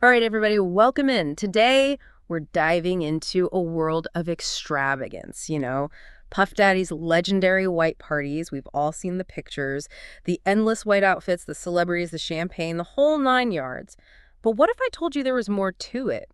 All right, everybody, welcome in. Today, we're diving into a world of extravagance, Puff Daddy's legendary white parties. We've all seen the pictures, the endless white outfits, the celebrities, the champagne, the whole nine yards. But what if I told you there was more to it?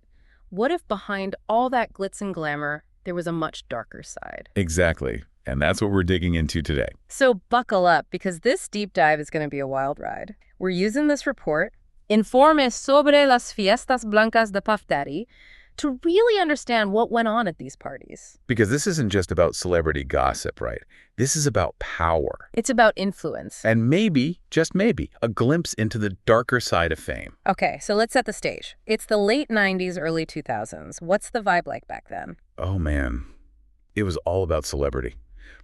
What if behind all that glitz and glamour, there was a much darker side? Exactly. And that's what we're digging into today. So buckle up, because this deep dive is going to be a wild ride. We're using this report, Informe sobre las fiestas blancas de Puff Daddy, to really understand what went on at these parties. Because this isn't just about celebrity gossip, right? This is about power. It's about influence. And maybe, just maybe, a glimpse into the darker side of fame. Okay, so let's set the stage. It's the late 90s, early 2000s. What's the vibe like back then? Oh, man. It was all about celebrity.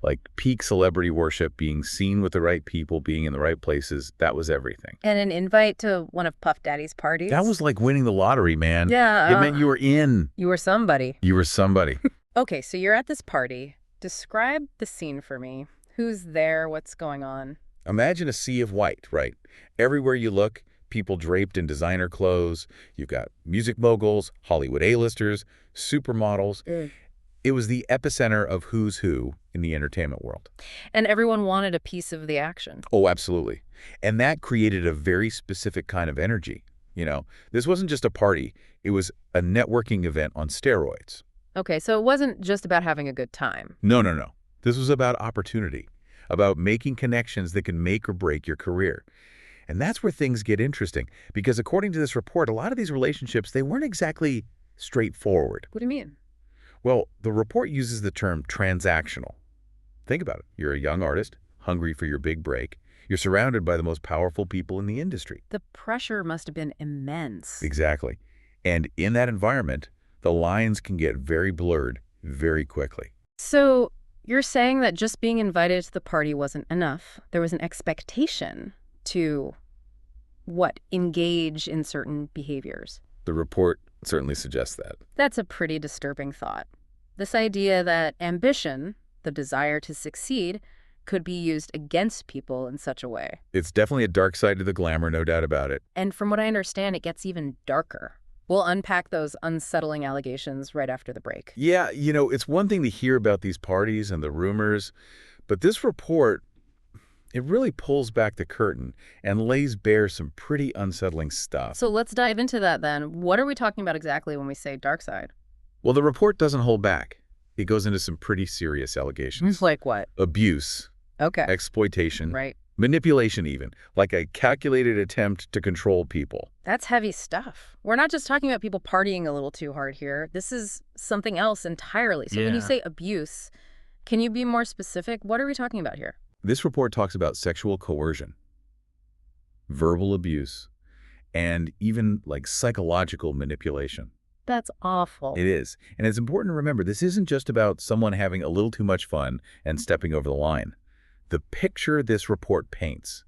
Like peak celebrity worship, being seen with the right people, being in the right places. That was everything. And an invite to one of Puff Daddy's parties? That was like winning the lottery, man. Yeah. It meant you were in. You were somebody. You were somebody. Okay, so you're at this party. Describe the scene for me. Who's there? What's going on? Imagine a sea of white, right? Everywhere you look, people draped in designer clothes. You've got music moguls, Hollywood A-listers, supermodels. It was the epicenter of who's who in the entertainment world. And everyone wanted a piece of the action. Oh, absolutely. And that created a very specific kind of energy. This wasn't just a party. It was a networking event on steroids. Okay, so it wasn't just about having a good time. No, no, no. This was about opportunity, about making connections that can make or break your career. And that's where things get interesting, because according to this report, a lot of these relationships, they weren't exactly straightforward. What do you mean? Well, the report uses the term transactional. Think about it. You're a young artist, hungry for your big break. You're surrounded by the most powerful people in the industry. The pressure must have been immense. Exactly. And in that environment, the lines can get very blurred very quickly. So you're saying that just being invited to the party wasn't enough. There was an expectation to, engage in certain behaviors. The report certainly suggests that. That's a pretty disturbing thought. This idea that ambition, the desire to succeed, could be used against people in such a way. It's definitely a dark side to the glamour, no doubt about it. And from what I understand, it gets even darker. We'll unpack those unsettling allegations right after the break. Yeah, it's one thing to hear about these parties and the rumors, but this report, it really pulls back the curtain and lays bare some pretty unsettling stuff. So let's dive into that then. What are we talking about exactly when we say dark side? Well, the report doesn't hold back. It goes into some pretty serious allegations. Like what? Abuse. Okay. Exploitation. Right. Manipulation even, like a calculated attempt to control people. That's heavy stuff. We're not just talking about people partying a little too hard here. This is something else entirely. So when you say abuse, can you be more specific? What are we talking about here? This report talks about sexual coercion, verbal abuse, and even like psychological manipulation. That's awful. It is. And it's important to remember, this isn't just about someone having a little too much fun and stepping over the line. The picture this report paints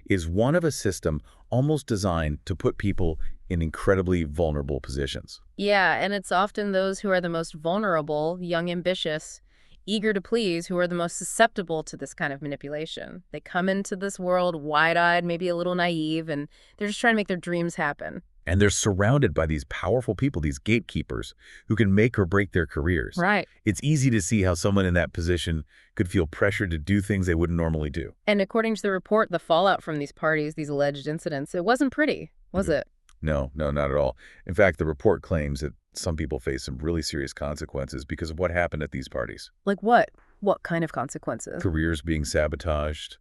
is one of a system almost designed to put people in incredibly vulnerable positions. Yeah, and it's often those who are the most vulnerable, young, ambitious, eager to please, who are the most susceptible to this kind of manipulation. They come into this world wide-eyed, maybe a little naive, and they're just trying to make their dreams happen. And they're surrounded by these powerful people, these gatekeepers, who can make or break their careers. Right. It's easy to see how someone in that position could feel pressured to do things they wouldn't normally do. And according to the report, the fallout from these parties, these alleged incidents, it wasn't pretty, was it? No, not at all. In fact, the report claims that some people face some really serious consequences because of what happened at these parties. Like what? What kind of consequences? Careers being sabotaged,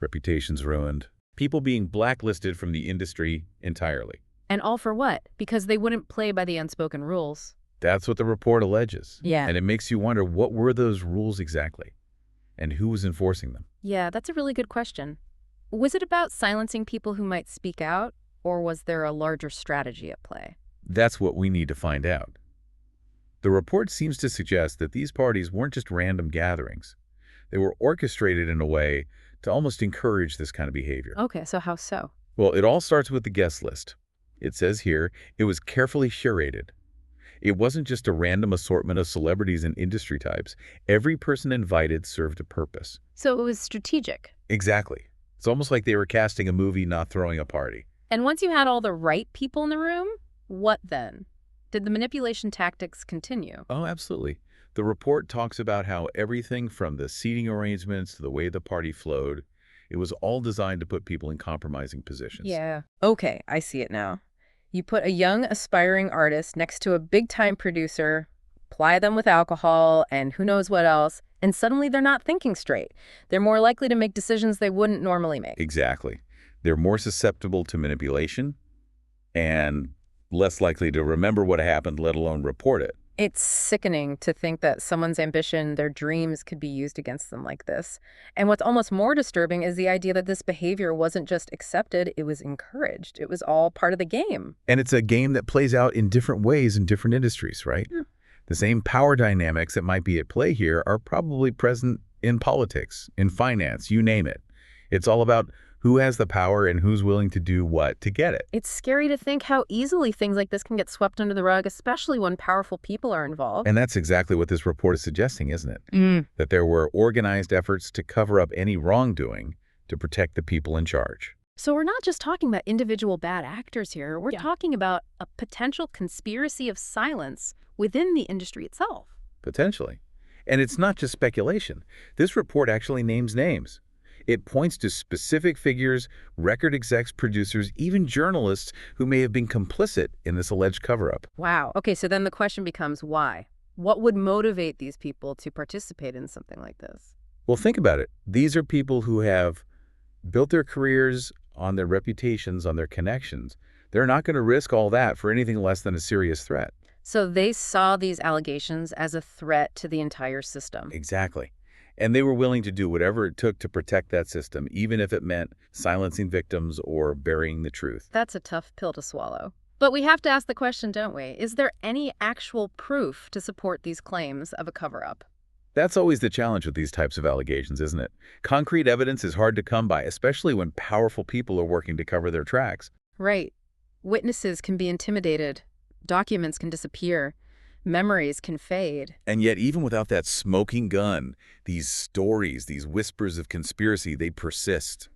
reputations ruined, people being blacklisted from the industry entirely. And all for what? Because they wouldn't play by the unspoken rules. That's what the report alleges. Yeah. And it makes you wonder, what were those rules exactly? And who was enforcing them? Yeah, that's a really good question. Was it about silencing people who might speak out, or was there a larger strategy at play? That's what we need to find out. The report seems to suggest that these parties weren't just random gatherings. They were orchestrated in a way to almost encourage this kind of behavior. Okay, so how so? Well, it all starts with the guest list. It says here, it was carefully curated. It wasn't just a random assortment of celebrities and industry types. Every person invited served a purpose. So it was strategic. Exactly. It's almost like they were casting a movie, not throwing a party. And once you had all the right people in the room, What then? Did the manipulation tactics continue? Oh, absolutely. The report talks about how everything from the seating arrangements to the way the party flowed, it was all designed to put people in compromising positions. Yeah. Okay, I see it now. You put a young, aspiring artist next to a big-time producer, ply them with alcohol and who knows what else, and suddenly they're not thinking straight. They're more likely to make decisions they wouldn't normally make. Exactly. They're more susceptible to manipulation and less likely to remember what happened, let alone report it. It's sickening to think that someone's ambition, their dreams, could be used against them like this. And what's almost more disturbing is the idea that this behavior wasn't just accepted, it was encouraged. It was all part of the game. And it's a game that plays out in different ways in different industries, right? Yeah. The same power dynamics that might be at play here are probably present in politics, in finance, you name it. It's all about who has the power and who's willing to do what to get it. It's scary to think how easily things like this can get swept under the rug, especially when powerful people are involved. And that's exactly what this report is suggesting, isn't it? Mm. That there were organized efforts to cover up any wrongdoing to protect the people in charge. So we're not just talking about individual bad actors here. We're Yeah. talking about a potential conspiracy of silence within the industry itself. Potentially. And it's not just speculation. This report actually names names. It points to specific figures, record execs, producers, even journalists who may have been complicit in this alleged cover-up. Wow. Okay, so then the question becomes why? What would motivate these people to participate in something like this? Well, think about it. These are people who have built their careers on their reputations, on their connections. They're not going to risk all that for anything less than a serious threat. So they saw these allegations as a threat to the entire system. Exactly. And they were willing to do whatever it took to protect that system, even if it meant silencing victims or burying the truth. That's a tough pill to swallow. But we have to ask the question, don't we? Is there any actual proof to support these claims of a cover-up? That's always the challenge with these types of allegations, isn't it? Concrete evidence is hard to come by, especially when powerful people are working to cover their tracks. Right. Witnesses can be intimidated. Documents can disappear. Memories can fade. And yet, even without that smoking gun, these stories, these whispers of conspiracy, they persist.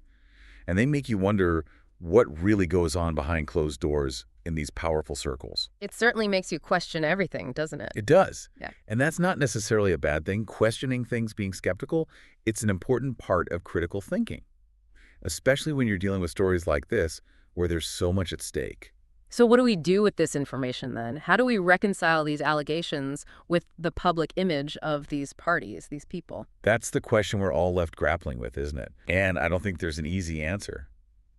And they make you wonder what really goes on behind closed doors in these powerful circles. It certainly makes you question everything, doesn't it? It does. Yeah. And that's not necessarily a bad thing. Questioning things, being skeptical, it's an important part of critical thinking, especially when you're dealing with stories like this, where there's so much at stake. So what do we do with this information then? How do we reconcile these allegations with the public image of these parties, these people? That's the question we're all left grappling with, isn't it? And I don't think there's an easy answer.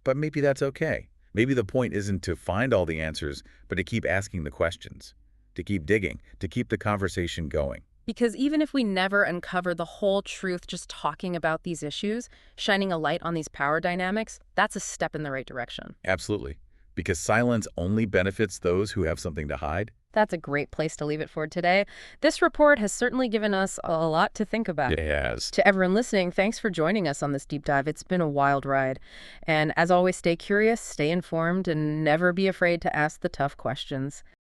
But maybe that's okay. Maybe the point isn't to find all the answers, but to keep asking the questions, to keep digging, to keep the conversation going. Because even if we never uncover the whole truth just talking about these issues, shining a light on these power dynamics, that's a step in the right direction. Absolutely. Because silence only benefits those who have something to hide. That's a great place to leave it for today. This report has certainly given us a lot to think about. It has. To everyone listening, thanks for joining us on this deep dive. It's been a wild ride. And as always, stay curious, stay informed, and never be afraid to ask the tough questions.